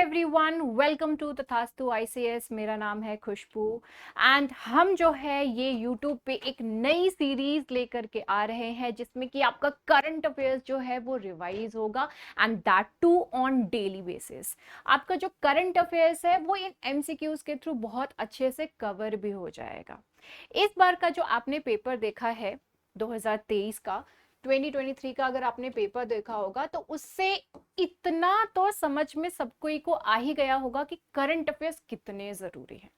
Everyone, welcome to तथास्तु ICS. मेरा नाम है खुशबू एंड हम जो है ये यूट्यूब पे एक नई सीरीज लेकर के आ रहे हैं जिसमें कि आपका करंट अफेयर्स जो है वो रिवाइज होगा and that too on daily basis. आपका जो करंट अफेयर्स है वो इन एमसीक्यूज के थ्रू बहुत अच्छे से कवर भी हो जाएगा। इस बार का जो आपने पेपर देखा है 2023 का, 2023 का अगर आपने पेपर देखा होगा तो उससे इतना तो समझ में सबको को आ ही गया होगा कि करंट अफेयर्स कितने जरूरी हैं।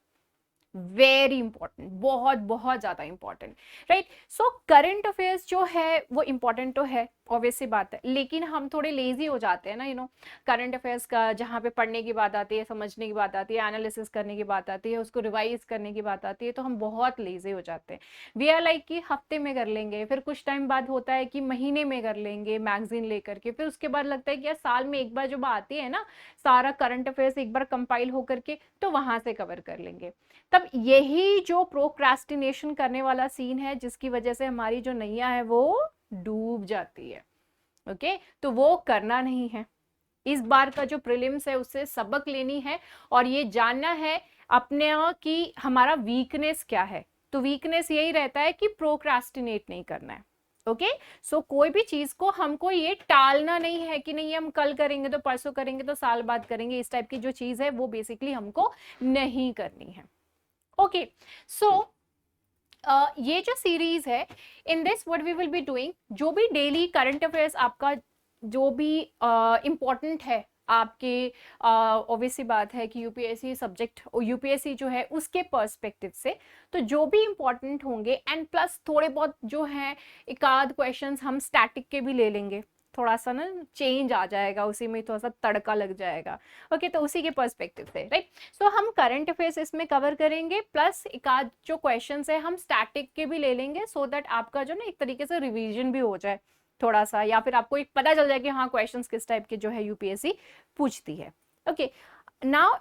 वेरी इंपॉर्टेंट, बहुत बहुत ज्यादा important, right. So current affairs जो है वो इंपॉर्टेंट तो है, ऑब्वियस सी बात है, लेकिन हम थोड़े लेजी हो जाते हैं ना, करंट अफेयर्स का जहाँ पे पढ़ने की बात आती है, समझने की बात आती है, एनालिसिस करने की बात आती है, उसको रिवाइज करने की बात आती है, तो हम बहुत लेजी हो जाते हैं। वी आर लाइक कि हफ्ते में कर लेंगे, फिर कुछ टाइम बाद होता है कि महीने में कर लेंगे मैगजीन लेकर के, फिर उसके बाद लगता है कि यार साल में एक बार जो बात आती है ना, सारा करंट अफेयर्स एक बार कंपाइल होकर के, तो वहां से कवर कर लेंगे। तब यही जो प्रोक्रास्टिनेशन करने वाला सीन है जिसकी वजह से हमारी जो नैया है वो डूब जाती है। ओके, तो वो करना नहीं है। इस बार का जो प्रीलिम्स है उससे सबक लेनी है और ये जानना है अपने कि हमारा वीकनेस क्या है। तो वीकनेस यही रहता है कि प्रोक्रास्टिनेट नहीं करना है। ओके, सो कोई भी चीज को हमको ये टालना नहीं है कि नहीं हम कल करेंगे तो परसों करेंगे तो साल बाद करेंगे, इस टाइप की जो चीज है वो बेसिकली हमको नहीं करनी है। ओके, सो ये जो सीरीज है, in this what we will be doing, जो भी डेली करंट अफेयर्स आपका जो भी इंपॉर्टेंट है आपके, ऑब्वियस सी बात है कि यूपीएससी सब्जेक्ट यूपीएससी जो है उसके पर्सपेक्टिव से, तो जो भी इंपॉर्टेंट होंगे एंड प्लस थोड़े बहुत जो है एक आध क्वेश्चंस हम स्टैटिक के भी ले लेंगे, थोड़ा सा ना चेंज आ जाएगा, उसी में थोड़ा सा तड़का लग जाएगा। ओके, तो उसी के पर्सपेक्टिव से, राइट। सो हम करंट अफेयर्स इसमें कवर करेंगे, प्लस एक आध जो क्वेश्चंस है हम स्टैटिक के भी ले लेंगे, सो दैट आपका जो ना एक तरीके से रिवीजन भी हो जाए थोड़ा सा, या फिर आपको एक पता चल जाए कि हाँ क्वेश्चंस किस टाइप के जो है यूपीएससी पूछती है। ओके, नाउ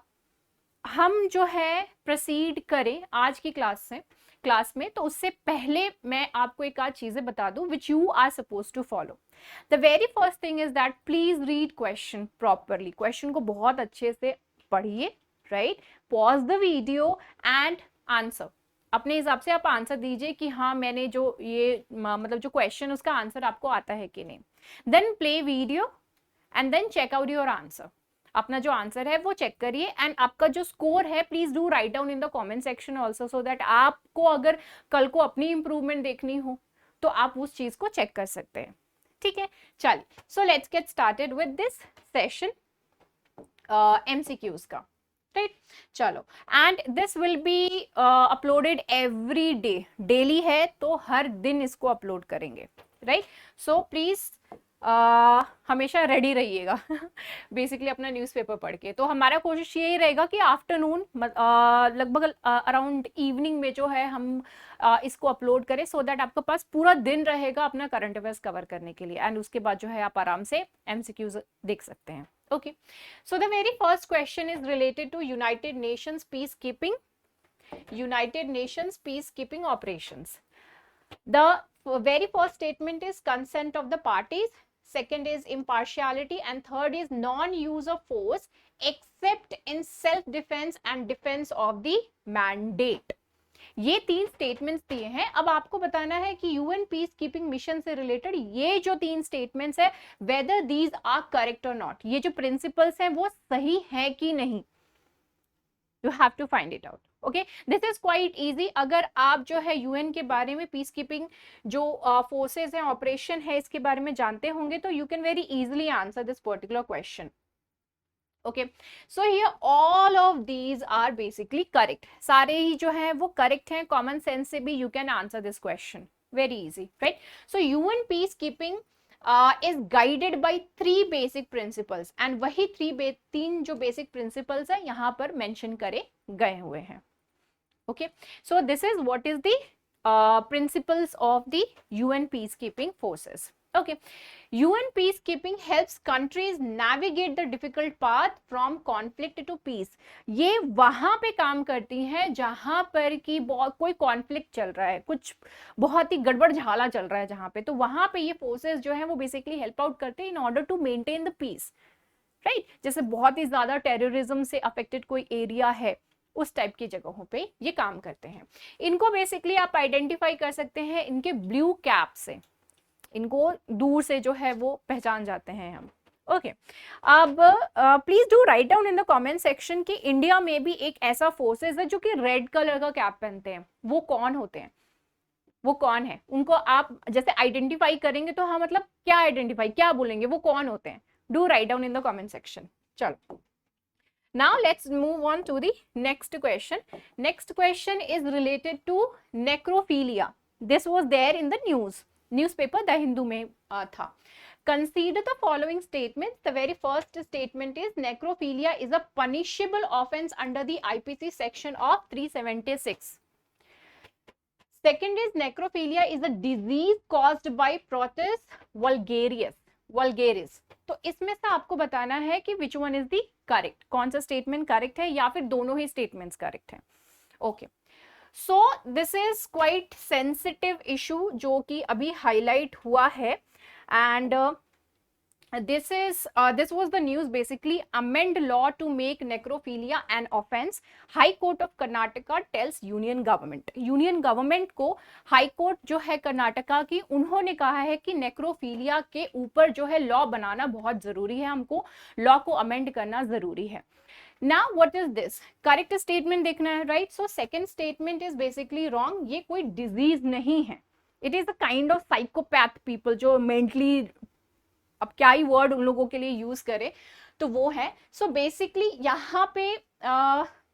हम जो है प्रोसीड करें आज की क्लास में, तो उससे पहले मैं आपको एक आध चीजें बता दूं which you are suppose to follow. The very first thing is that please read question properly. Question को बहुत अच्छे से पढ़िए, right. Pause the video and answer. अपने हिसाब से आप आंसर दीजिए कि हाँ मैंने जो ये मतलब जो क्वेश्चन उसका आंसर आपको आता है कि नहीं। Then play video and then check out your answer. अपना जो आंसर है वो चेक करिए एंड आपका जो स्कोर है please do write down in the comment section also, so that आपको अगर कल को अपनी इंप्रूवमेंट देखनी हो तो आप उस चीज को चेक कर सकते हैं। ठीक है, चलिए, so let's get started with this session MCQs का, राइट। चलो, and this will be uploaded every day, daily है तो हर दिन इसको अपलोड करेंगे, राइट। सो प्लीज हमेशा रेडी रहिएगा बेसिकली अपना न्यूज़पेपर पढ़ के। तो हमारा कोशिश यही रहेगा कि आफ्टरनून लगभग अराउंड इवनिंग में जो है हम इसको अपलोड करें, सो दैट आपके पास पूरा दिन रहेगा अपना करंट अफेयर्स कवर करने के लिए, एंड उसके बाद जो है आप आराम से एमसीक्यूज देख सकते हैं। Okay, so the very first question is related to United Nations peacekeeping, United Nations peacekeeping operations. The very first statement is consent of the parties, second is impartiality, and third is non-use of force except in self-defense and defense of the mandate. ये तीन statements दिए हैं। अब आपको बताना है कि UN peacekeeping mission से रिलेटेड ये जो तीन स्टेटमेंट्स है वेदर दीज आर करेक्ट और नॉट, ये जो प्रिंसिपल्स हैं वो सही है कि नहीं, you have to find it out. Okay, this is quite easy. अगर आप जो है यूएन के बारे में, पीस कीपिंग जो फोर्सेस हैं, ऑपरेशन है, इसके बारे में जानते होंगे तो you can very easily answer this particular question. Okay, so here all of these are basically correct, सारे ही जो है वो करेक्ट हैं, कॉमन सेंस से भी you can answer this question, very easy, right. So UN peace keeping is guided by three basic principles, and वही तीन जो basic principles है यहाँ पर mention करे गए हुए हैं। Okay, so this is what is the principles of the UN peacekeeping forces. Okay, UN peacekeeping helps countries navigate the difficult path from conflict to peace. ये वहां पे काम करती है जहां पर कि कोई कॉन्फ्लिक्ट चल रहा है, कुछ बहुत ही गड़बड़ झाला चल रहा है जहां पे, तो वहां पे ये फोर्सेस जो है वो बेसिकली हेल्प आउट करते हैं in order to maintain the peace, right, जैसे बहुत ही ज्यादा टेररिज्म से अफेक्टेड कोई एरिया है, उस टाइप की जगहों पे ये काम करते हैं। इनको बेसिकली आप आइडेंटिफाई कर सकते हैं इनके ब्लू कैप से, इनको दूर से जो है वो पहचान जाते हैं हम। ओके अब please do write down in the comment section कि इंडिया में भी एक ऐसा फोर्सेस है जो कि रेड कलर का कैप पहनते हैं, वो कौन होते हैं, वो कौन है, उनको आप जैसे आइडेंटिफाई करेंगे तो हाँ मतलब क्या आइडेंटिफाई, क्या बोलेंगे, वो कौन होते हैं, do write down in the comment section. चलो now let's move on to the next question. Next question is related to necrophilia. This was there in the newspaper The Hindu में था। Consider the following statements. The very first statement is necrophilia is a punishable offense under the IPC section of 376. Second is necrophilia is a disease caused by Proteus vulgaris. तो इसमें से आपको बताना है कि which one is the correct, कौन सा statement correct है या फिर दोनों ही स्टेटमेंट्स करेक्ट हैं। Okay so this is quite sensitive issue जो कि अभी हाईलाइट हुआ है and this was the news basically. Amend law to make necrophilia an offense. High Court of Karnataka tells Union government को हाई कोर्ट जो है कर्नाटका की, उन्होंने कहा है कि नेक्रोफीलिया के ऊपर जो है लॉ बनाना बहुत जरूरी है, हमको लॉ को अमेंड करना जरूरी है। Now what is this? Correct statement देखना है, right. So second statement is basically wrong, ये कोई डिजीज नहीं है, it is a kind of psychopath people जो मेंटली, अब क्या ही वर्ड उन लोगों के लिए यूज करे तो वो है। सो बेसिकली यहाँ पे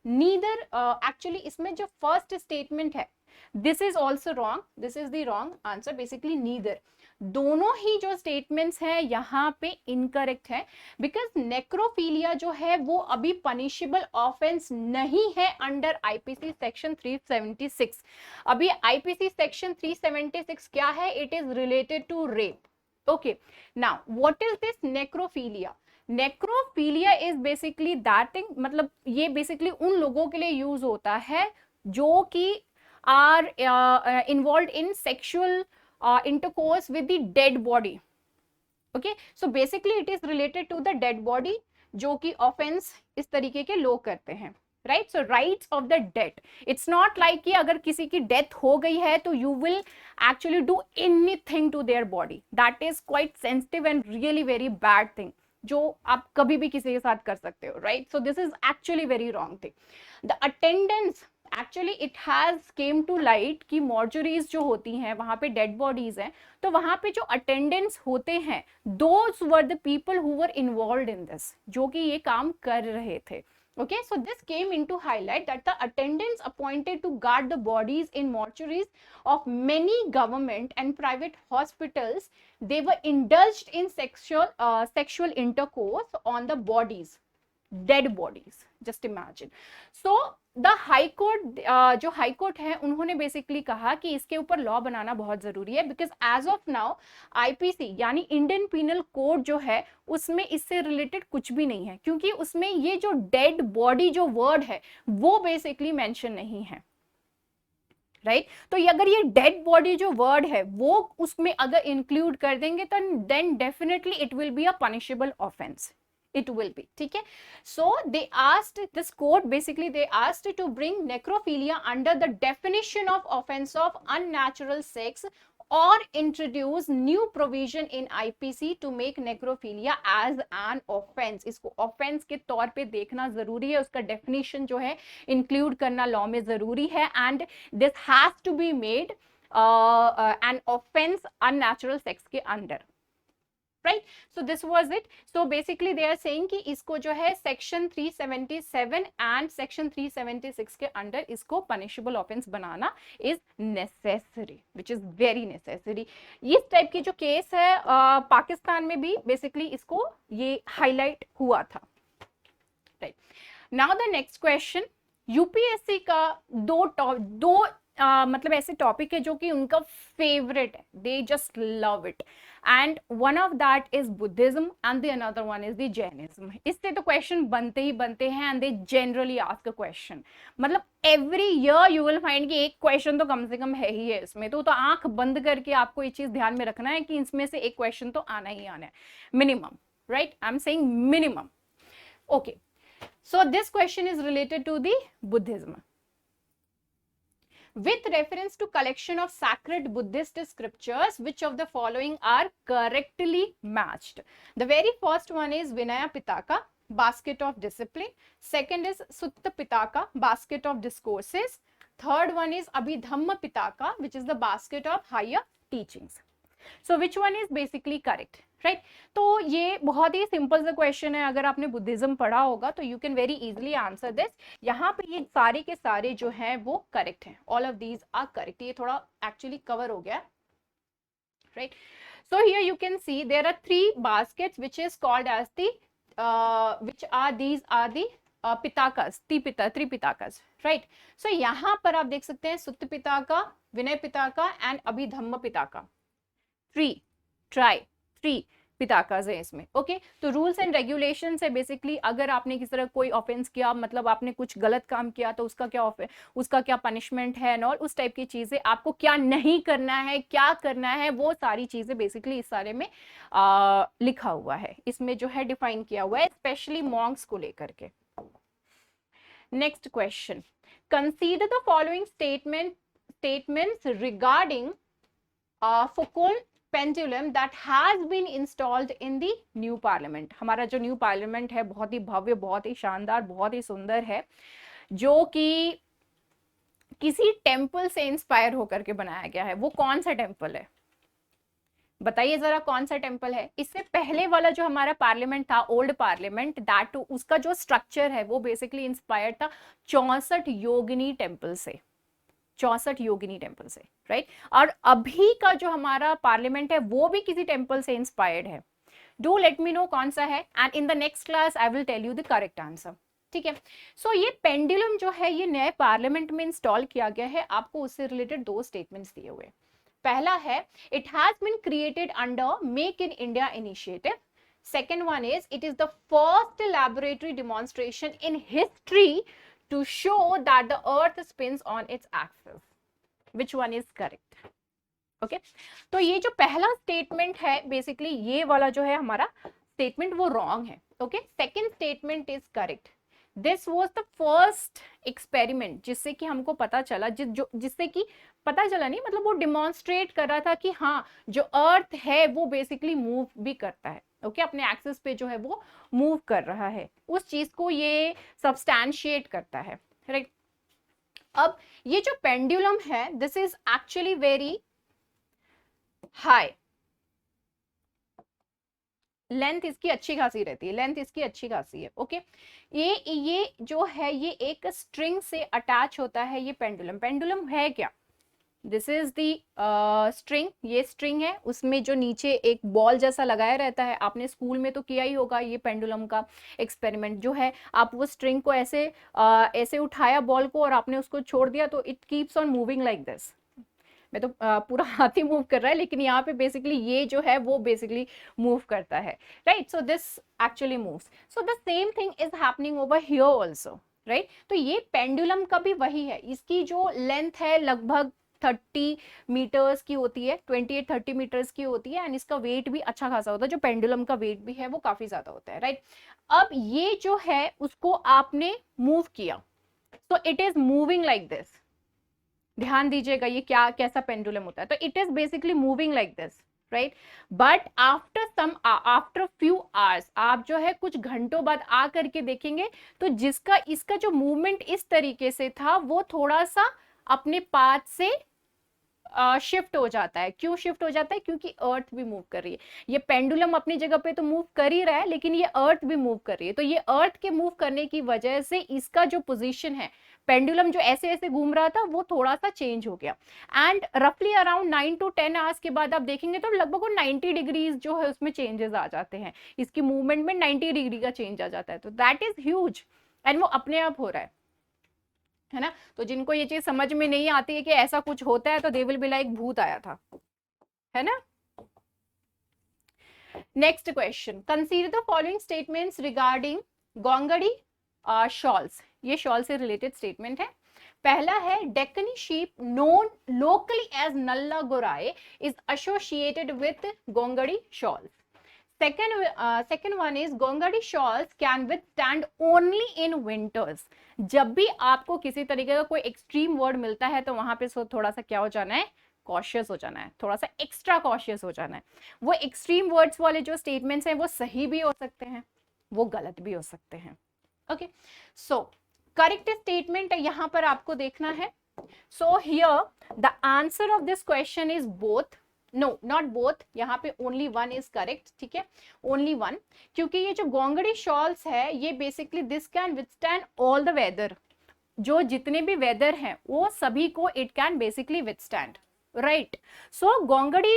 नीदर एक्चुअली इसमें जो फर्स्ट स्टेटमेंट है this is also wrong, this is the wrong answer, basically neither, दोनों ही जो स्टेटमेंट्स हैं यहाँ पे इनकरेक्ट है, बिकॉज नेक्रोफीलिया जो है वो अभी पनिशेबल ऑफेंस नहीं है अंडर आईपीसी सेक्शन 376। अभी आईपीसी सेक्शन 376 क्या है, it is related to rape. Okay, now what is this necrophilia? Necrophilia is basically that thing, मतलब ये basically उन लोगों के लिए यूज होता है जो कि are involved in sexual intercourse with the dead body. Okay, so basically it is related to the dead body जो कि offense इस तरीके के लोग करते हैं, right. So rights of the death, it's not like कि अगर किसी की डेथ हो गई है तो you will actually do anything to their body, that is quite sensitive and really very bad thing जो आप कभी भी किसी के साथ कर सकते हो, right. So this is actually very wrong thing. The attendance actually it has came to light कि मॉर्चुरीज जो होती हैं वहां पे डेड बॉडीज हैं, तो वहां पे जो अटेंडेंट्स होते हैं those were the people who were involved in this, जो कि ये काम कर रहे थे। Okay, so this came into highlight that the attendants appointed to guard the bodies in mortuaries of many government and private hospitals, they were indulged in sexual intercourse on the bodies, dead bodies, just imagine. So the high court जो high court है उन्होंने basically कहा कि इसके ऊपर law बनाना बहुत जरूरी है, because as of now IPC यानी इंडियन पीनल कोड जो है उसमें इससे रिलेटेड कुछ भी नहीं है, क्योंकि उसमें ये जो डेड बॉडी जो वर्ड है वो बेसिकली मेंशन नहीं है, राइट। तो अगर ये डेड बॉडी जो वर्ड है वो उसमें अगर इंक्लूड कर देंगे तो then definitely it will be a punishable offence, it will be, ठीक है। So they asked this court, basically they asked to bring necrophilia under the definition of offense of unnatural sex or introduce new provision in IPC to make necrophilia as an offense। इसको offense के तौर पे देखना जरूरी है, उसका definition जो है include करना law में जरूरी है, and this has to be made an offense unnatural sex के अंदर, right। So this was it. So basically they are saying कि इसको जो है section 377 and section 376 के अंदर इसको punishable offense banana is necessary, which is very necessary। इस टाइप की जो केस है पाकिस्तान में भी basically इसको ये highlight हुआ था, right। Now the next question, UPSC का दो मतलब ऐसे टॉपिक है जो कि उनका फेवरेट है, they just love it, and one of that is Buddhism and the another one is the Jainism. इससे तो क्वेश्चन बनते ही बनते हैं and they generally ask a question, मतलब every year you will find कि एक क्वेश्चन तो कम से कम है ही है इसमें, तो आंख बंद करके आपको ये चीज ध्यान में रखना है कि इसमें से एक क्वेश्चन तो आना ही आना है minimum, right. I am saying minimum, Okay, so this question is related to the Buddhism. With reference to collection of sacred Buddhist scriptures, which of the following are correctly matched? The very first one is Vinaya Pitaka, basket of discipline. Second is Sutta Pitaka, basket of discourses. Third one is Abhidhamma Pitaka, which is the basket of higher teachings. So which one is basically correct, right? तो ये बहुत ही simple सा question है, अगर आपने Buddhism पढ़ा होगा तो you can very easily answer this. यहाँ पे ये सारे के सारे जो हैं वो करेक्ट हैं, all of these are correct. ये थोड़ा एक्चुअली कवर हो गया, right? So here you can see there are three baskets which is called as the which are these are the Pitakas, Tripitakas, right? So यहाँ पर आप देख सकते हैं सुत्त पिताका, विनय पिताका एंड अभिधम्म पिताका. थ्री पिताकास है इसमें. ओके, तो रूल्स एंड रेगुलेशन है बेसिकली, अगर आपने किसी तरह कोई ऑफेंस किया, मतलब आपने कुछ गलत काम किया तो उसका क्या पनिशमेंट है एंड ऑल, उस टाइप की चीजें, आपको क्या नहीं करना है, क्या करना है, वो सारी चीजें बेसिकली इस सारे में लिखा हुआ है, इसमें जो है डिफाइन किया हुआ है, स्पेशली मॉन्क्स को लेकर के. Next question, consider the following statements regarding Foucault pendulum that has been installed in the new parliament. हमारा जो न्यू पार्लियामेंट है बहुत ही भव्य, बहुत ही शानदार, बहुत ही सुंदर है, जो कि किसी टेम्पल से इंस्पायर होकर के बनाया गया है. वो कौन सा टेम्पल है बताइए जरा, कौन सा टेम्पल है? इससे पहले वाला जो हमारा पार्लियामेंट था, ओल्ड पार्लियामेंट, दैट उसका जो स्ट्रक्चर है वो बेसिकली इंस्पायर्ड था 64 योगिनी टेम्पल से, 64 योगिनी टेम्पल से, राइट? और अभी का जो हमारा पार्लियामेंट है वो भी किसी टेम्पल से इंस्पायर्ड है. डू लेट मी नो कौन सा है, and in the next class I will tell you the correct answer. ठीक है, सो ये पेंडुलम जो है ये नए पार्लियामेंट में इंस्टॉल किया गया है. आपको उससे रिलेटेड दो स्टेटमेंट्स दिए हुए. पहला है, it has been created under Make in India initiative. Second one is, it is the first laboratory demonstration in history to show that the earth spins on its axis. Which one is correct? Okay, तो ये जो पहला statement है basically ये वाला जो है हमारा स्टेटमेंट वो रॉन्ग है. Okay, second statement is correct. This was the first experiment जिससे कि हमको पता चला, जिससे कि पता चला नहीं, मतलब वो डिमॉन्स्ट्रेट कर रहा था कि हाँ जो अर्थ है वो बेसिकली मूव भी करता है. ओके, अपने एक्सिस पे जो है वो मूव कर रहा है, उस चीज को ये सब्सटैंशिएट करता है, राइट? अब ये जो पेंडुलम है this is actually very high, length इसकी अच्छी खासी रहती है, लेंथ इसकी अच्छी खासी है. ओके, ये जो है ये एक स्ट्रिंग से अटैच होता है. ये पेंडुलम है क्या? दिस इज दी स्ट्रिंग, ये स्ट्रिंग है, उसमें जो नीचे एक बॉल जैसा लगाया रहता है. आपने स्कूल में तो किया ही होगा ये पेंडुलम का एक्सपेरिमेंट जो है. आप वो स्ट्रिंग को ऐसे उठाया बॉल को और आपने उसको छोड़ दिया तो it keeps on moving like this. मैं तो पूरा हाथ ही मूव कर रहा है, लेकिन यहाँ पे बेसिकली ये जो है वो बेसिकली मूव करता है, right? So this actually moves. So the same thing is happening over here also, right? तो ये पेंडुलम का भी वही है. इसकी जो लेंथ है लगभग 30 मीटर्स की होती है, 28-30 मीटर्स की होती है, एंड इसका वेट भी अच्छा खासा होता है. जो पेंडुलम का वेट भी है वो काफी ज्यादा होता है, राइट? अब ये जो है उसको आपने मूव किया, तो it is moving like this. ध्यान दीजिएगा ये क्या कैसा पेंडुलम होता है. तो it is basically moving like this, right? But after few hours, आप जो है कुछ घंटों बाद आ करके देखेंगे तो इसका जो मूवमेंट इस तरीके से था वो थोड़ा सा अपने पाथ से शिफ्ट हो जाता है. क्यों शिफ्ट हो जाता है? क्योंकि अर्थ भी मूव कर रही है. ये पेंडुलम अपनी जगह पे तो मूव कर ही रहा है, लेकिन ये अर्थ भी मूव कर रही है. तो ये अर्थ के मूव करने की वजह से इसका जो पोजीशन है, पेंडुलम जो ऐसे ऐसे घूम रहा था वो थोड़ा सा चेंज हो गया. एंड रफली अराउंड 9 to 10 आवर्स के बाद आप देखेंगे तो लगभग 90 डिग्रीज जो है उसमें चेंजेस आ जाते हैं. इसकी मूवमेंट में 90 डिग्री का चेंज आ जाता है. तो दैट इज ह्यूज, एंड वो अपने आप हो रहा है ना? तो जिनको ये चीज समझ में नहीं आती है कि ऐसा कुछ होता है तो दे विल बी लाइक भूत आया था, है ना? Next question, consider the following statements regarding Gongadi shawls. ये शॉल से रिलेटेड स्टेटमेंट है. पहला है, Deccani sheep known locally as Nalla Gorai is associated with Gongadi shawls. Second one is Gongadi shawls can withstand only in winters. जब भी आपको किसी तरीके का कोई एक्सट्रीम वर्ड मिलता है तो वहां पे थोड़ा सा क्या हो जाना है, कॉशियस हो जाना है, थोड़ा सा एक्स्ट्रा कॉशियस हो जाना है। वो एक्सट्रीम वर्ड्स वाले जो स्टेटमेंट्स हैं वो सही भी हो सकते हैं, वो गलत भी हो सकते हैं। ओके, सो करेक्ट स्टेटमेंट यहां पर आपको देखना है। So here the answer of this question is both, no not both, यहाँ पे ओनली वन इज करेक्ट, ठीक है, ओनली वन, क्योंकि ये जो गोंगड़ी शॉल्स है ये basically this can withstand all the weather, जो जितने भी वेदर हैं वो सभी को it can basically withstand, right? So gongadi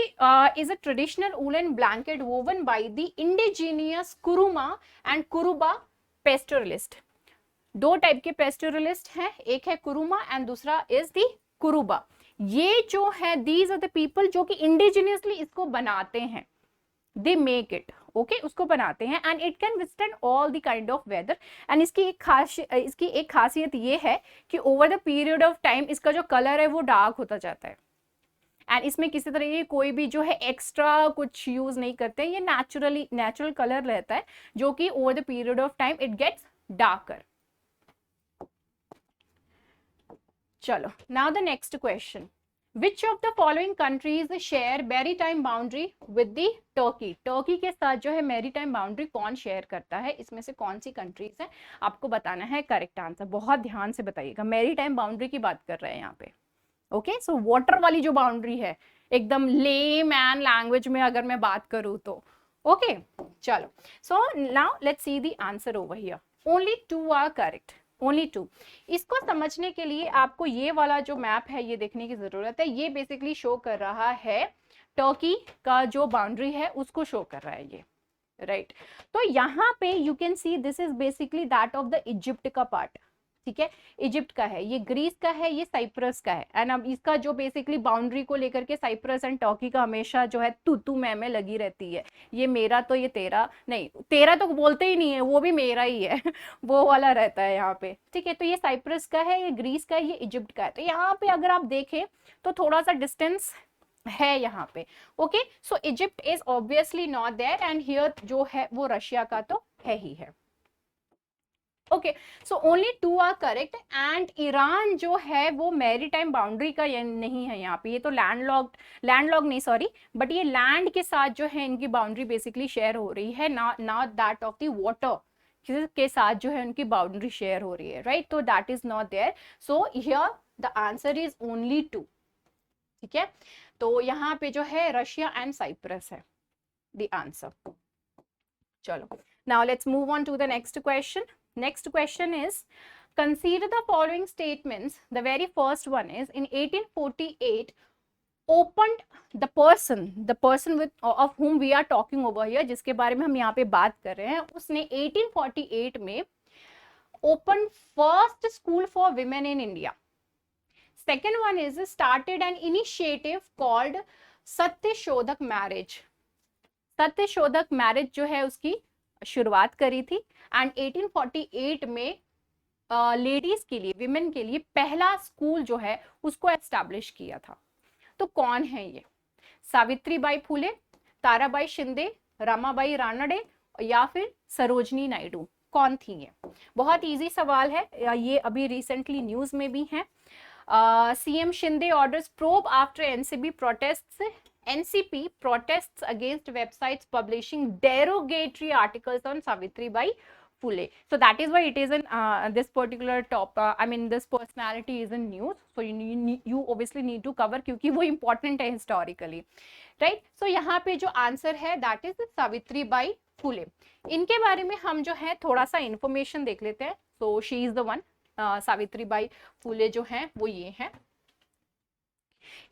is a traditional woolen blanket woven by the indigenous Kuruma and Kuruba pastoralist. दो टाइप के पेस्टोरलिस्ट हैं, एक है कुरुमा एंड दूसरा इज दी कुरुबा। ये जो है दीज आर द पीपल जो कि इंडिजिनियसली इसको बनाते हैं, दे मेक इट, ओके, उसको बनाते हैं and it can withstand all the kind of weather. And इसकी एक खासियत ये है कि over the period of time इसका जो कलर है वो डार्क होता जाता है एंड इसमें किसी तरह की कोई भी जो है एक्स्ट्रा कुछ यूज नहीं करते, ये नेचुरल कलर रहता है जो कि over the period of time it gets darker. चलो, now the next question, which of the following countries share maritime boundary with the Turkey. Turkey के साथ जो है मैरीटाइम बाउंड्री कौन शेयर करता है, इसमें से कौन सी कंट्रीज है, आपको बताना है करेक्ट आंसर। बहुत ध्यान से बताइएगा, मैरीटाइम बाउंड्री की बात कर रहे हैं यहाँ पे। ओके, सो वाटर वाली जो बाउंड्री है, एकदम लेम एंड लैंग्वेज में अगर मैं बात करूँ तो, ओके, चलो, so now let's see the answer over here, only 2 are correct, only 2। इसको समझने के लिए आपको ये वाला जो मैप है ये देखने की जरूरत है। ये बेसिकली शो कर रहा है टर्की का जो बाउंड्री है उसको शो कर रहा है ये, राइट? तो यहाँ पे you can see this is basically that of the Egypt का पार्ट, ठीक है, इजिप्ट का है, ये ग्रीस का है, ये साइप्रस का है। एंड अब इसका जो बेसिकली बाउंड्री को लेकर के साइप्रस एंड टर्की का हमेशा जो है तू मैं लगी रहती है, ये मेरा तो ये तेरा नहीं, तेरा तो बोलते ही नहीं है, वो भी मेरा ही है वो वाला रहता है यहाँ पे, ठीक है। तो ये साइप्रस का है, ये ग्रीस का है, ये इजिप्ट का है। तो यहाँ पे अगर आप देखें तो थोड़ा सा डिस्टेंस है यहाँ पे, okay. So Egypt is obviously not there and here जो है वो रशिया का तो है ही है, okay. So only 2 are correct and Iran जो है वो मैरीटाइम बाउंड्री का नहीं है यहाँ पे, ये तो लैंडलॉक नहीं सॉरी, बट ये लैंड के साथ जो है इनकी बाउंड्री बेसिकली शेयर हो रही है, not that of the water के साथ जो है उनकी बाउंड्री शेयर हो रही है, राइट? तो that is not there, so here the answer is only 2, ठीक है। तो यहाँ पे जो है रशिया एंड साइप्रस है द आंसर। चलो, now let's move on to the next question. Next question is, consider the following statements. The very first one is, in 1848 opened the person with of whom we are talking over here, जिसके बारे में हम यहाँ पे बात कर रहे हैं, उसने 1848 में opened first school for women in India. Second one is started an initiative called Satyashodhak marriage. Satyashodhak marriage जो है उसकी शुरुआत करी थी एंड 1848 में लेडीज के लिए, विमेन के लिए पहला स्कूल जो है उसको एस्टैब्लिश किया था। तो कौन है ये? सावित्रीबाई फुले, ताराबाई शिंदे, रमाबाई रानडे या फिर सरोजनी नायडू, कौन थी ये? बहुत इजी सवाल है, ये अभी रिसेंटली न्यूज में भी है। CM Shinde orders probe after NCB protests, NCP protests against websites publishing derogatory articles on Savitribai Phule. So that is why it is in this particular top, I mean this personality is in news. So you obviously need to cover क्योंकि वो important है historically, right? So यहाँ पे जो answer है that is Savitribai Phule. इनके बारे में हम जो है थोड़ा सा information देख लेते हैं। So she is the one, Savitribai Phule जो है वो ये है।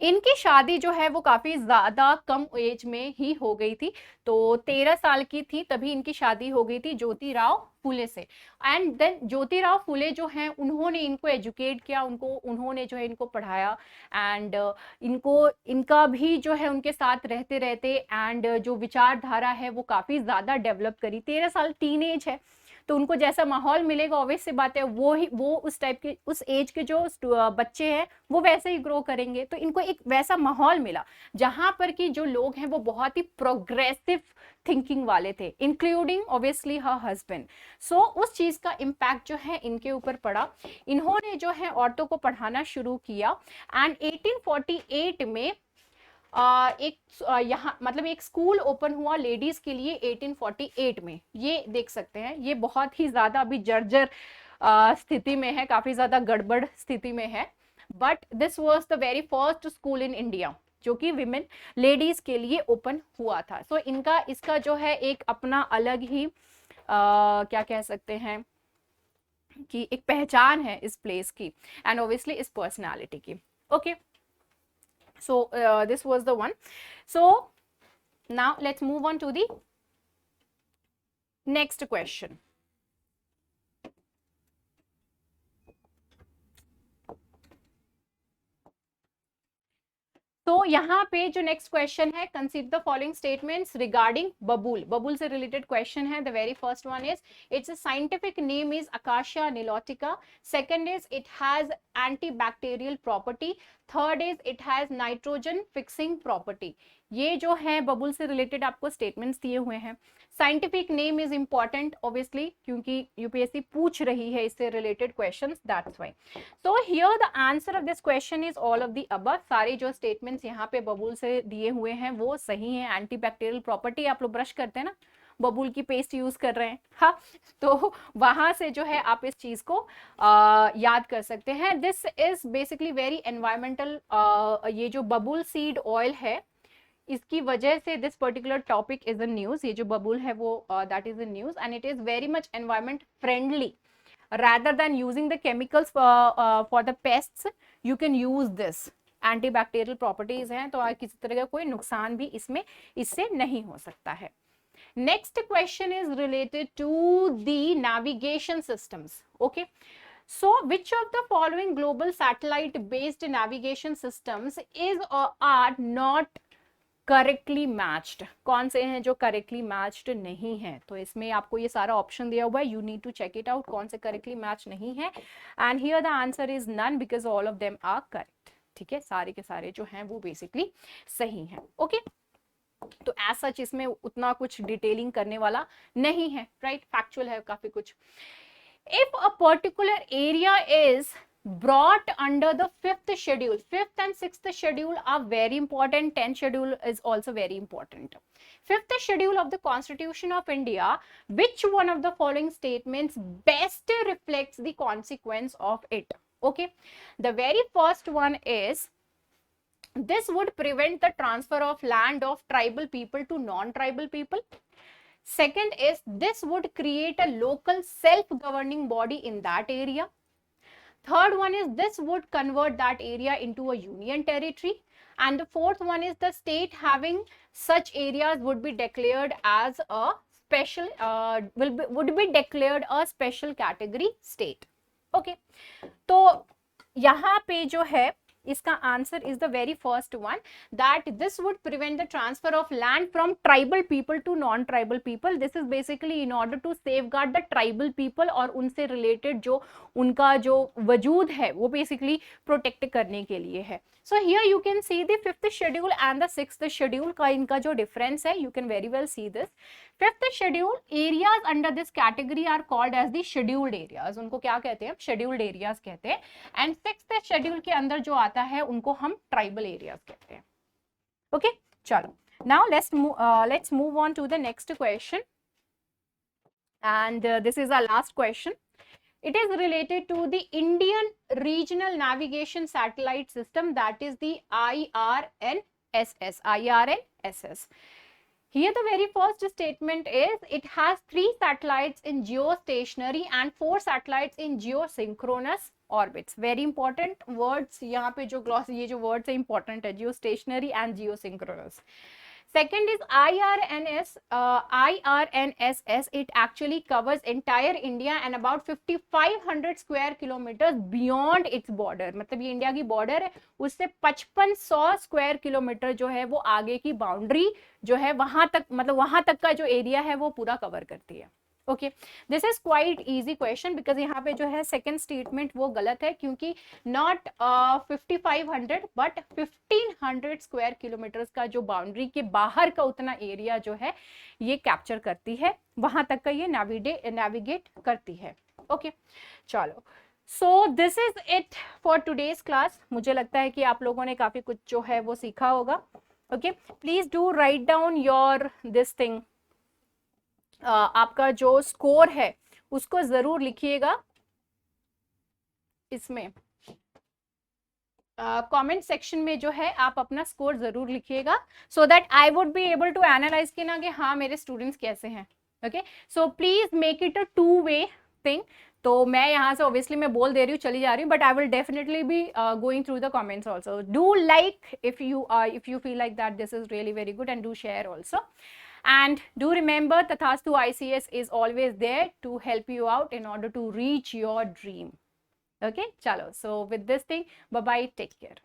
इनकी शादी जो है वो काफी ज्यादा कम एज में ही हो गई थी, तो 13 साल की थी तभी इनकी शादी हो गई थी ज्योतिराव फुले से। एंड देन ज्योतिराव फुले जो हैं उन्होंने इनको एजुकेट किया, उन्होंने जो है इनको पढ़ाया एंड इनका भी जो है उनके साथ रहते रहते एंड जो विचारधारा है वो काफी ज्यादा डेवलप करी। 13 साल टीन एज है, तो उनको जैसा माहौल मिलेगा ऑब्वियस सी बात है वो उस टाइप के उस एज के जो बच्चे हैं वो वैसे ही ग्रो करेंगे। तो इनको एक वैसा माहौल मिला जहां पर कि जो लोग हैं वो बहुत ही प्रोग्रेसिव थिंकिंग वाले थे, इंक्लूडिंग ऑब्वियसली हर हस्बैंड। सो उस चीज का इम्पैक्ट जो है इनके ऊपर पड़ा। इन्होंने जो है औरतों को पढ़ाना शुरू किया एंड 1848 में यहाँ मतलब एक स्कूल ओपन हुआ लेडीज के लिए 1848 में। ये देख सकते हैं, ये बहुत ही ज्यादा अभी जर्जर स्थिति में है, काफी ज्यादा गड़बड़ स्थिति में है, but this was the very first school in India जो कि विमेन लेडीज के लिए ओपन हुआ था। सो इसका जो है एक अपना अलग ही क्या कह सकते हैं कि एक पहचान है इस प्लेस की एंड ऑब्वियसली इस पर्सनालिटी की। Okay, so this was the one. So now let's move on to the next question. तो यहाँ पे जो नेक्स्ट क्वेश्चन है, consider the following statements regarding बबूल। बबूल से रिलेटेड क्वेश्चन है। The very first one is it's scientific name is acacia निलोटिका। Second is it has antibacterial property. Third is it has nitrogen fixing property. ये जो है बबूल से रिलेटेड आपको स्टेटमेंट्स दिए हुए हैं। Scientific name is important obviously क्योंकि यूपीएससी पूछ रही है इससे related questions, that's why. So here the answer of this question is all of the above। सारे जो स्टेटमेंट्स यहाँ पे बबूल से दिए हुए हैं वो सही हैं। एंटीबैक्टीरियल प्रॉपर्टी, आप लोग ब्रश करते हैं ना, बबूल की पेस्ट यूज कर रहे हैं, हाँ, तो वहां से जो है आप इस चीज को याद कर सकते हैं। This is basically very environmental. ये जो बबूल सीड ऑयल है इसकी वजह से this particular topic is in news. ये जो बबूल है वो that is in news and it is very much environment friendly. rather than using the chemicals for the pests, you can use this। Antibacterial properties हैं तो किसी तरह का कोई नुकसान भी इससे नहीं हो सकता है। Next question is related to the navigation systems. Okay, so which of the following global satellite based navigation systems is or are not correctly matched? कौन से हैं जो करेक्टली मैच्ड नहीं है? तो इसमें आपको ये सारा ऑप्शन दिया हुआ है, you need to check it out कौन से करेक्टली मैच नहीं है। And here the answer is none because all of them are correct. ठीक है, सारे के सारे जो हैं वो बेसिकली सही हैं। ओके, तो एज सच इसमें उतना कुछ डिटेलिंग करने वाला नहीं है, राइट, फैक्चुअल है काफी कुछ। If a particular area is brought under the fifth schedule, fifth and sixth schedule are very important, 10th schedule is also very important. Fifth schedule of the Constitution of India, which one of the following statements best reflects the consequence of it? Okay, the very first one is this would prevent the transfer of land of tribal people to non-tribal people. Second is this would create a local self-governing body in that area. Third one is this would convert that area into a union territory. And the fourth one is the state having such areas would be declared as a special would be declared a special category state. Okay, तो यहाँ पे जो है इसका answer is the very first one, that this would prevent the transfer of land from tribal people to non tribal people. This is basically in order to safeguard the tribal people और उनसे related जो उनका जो वजूद है वो basically protect करने के लिए है। So here you can see the fifth schedule and the sixth schedule का इनका जो डिफरेंस है, you can very well see this. Fifth schedule areas under this category are called as the scheduled areas, उनको क्या कहते हैं? Scheduled areas कहते हैं। एंड सिक्स्थ शेड्यूल के अंदर जो आता है उनको हम ट्राइबल एरियाज कहते हैं। ओके, चलो now let's move on to the next question and this is our last question. It is related to the Indian Regional Navigation Satellite System, that is the IRNSS. IRNSS. Here the very first statement is it has 3 satellites in geostationary and 4 satellites in geosynchronous orbits. Very important words यहाँ पे जो gloss ये जो words है important है, geostationary and geosynchronous. Second is IRNSS. It actually covers entire India and about 5500 square kilometers beyond its border. मतलब ये India की बॉर्डर है, उससे 5500 स्क्वायर किलोमीटर जो है वो आगे की बाउंड्री जो है वहां तक, मतलब वहां तक का जो एरिया है वो पूरा कवर करती है। Okay, this is quite easy question because यहाँ पे जो है सेकंड स्टेटमेंट वो गलत है, क्योंकि नॉट 5500 बट 1500 स्क्वायर किलोमीटर्स का जो बाउंड्री के बाहर का उतना एरिया जो है ये कैप्चर करती है, वहां तक का ये नेविगेट करती है। ओके, चलो, सो this is it for today's class. मुझे लगता है कि आप लोगों ने काफी कुछ जो है वो सीखा होगा। Okay, please do write down your this thing, आपका जो स्कोर है उसको जरूर लिखिएगा इसमें, कमेंट सेक्शन में जो है आप अपना स्कोर जरूर लिखिएगा, so that I would be able to analyse कि ना कि हाँ मेरे स्टूडेंट्स कैसे हैं। Okay, so please make it a 2-way thing. तो मैं यहाँ से ऑब्वियसली मैं बोल दे रही हूँ, चली जा रही हूँ, but I will definitely be going through the comments also. Do like if you feel like that this is really very good, and do share also. And do remember, Tathastu ICS is always there to help you out in order to reach your dream. Okay, chalo. So with this thing, bye bye, take care.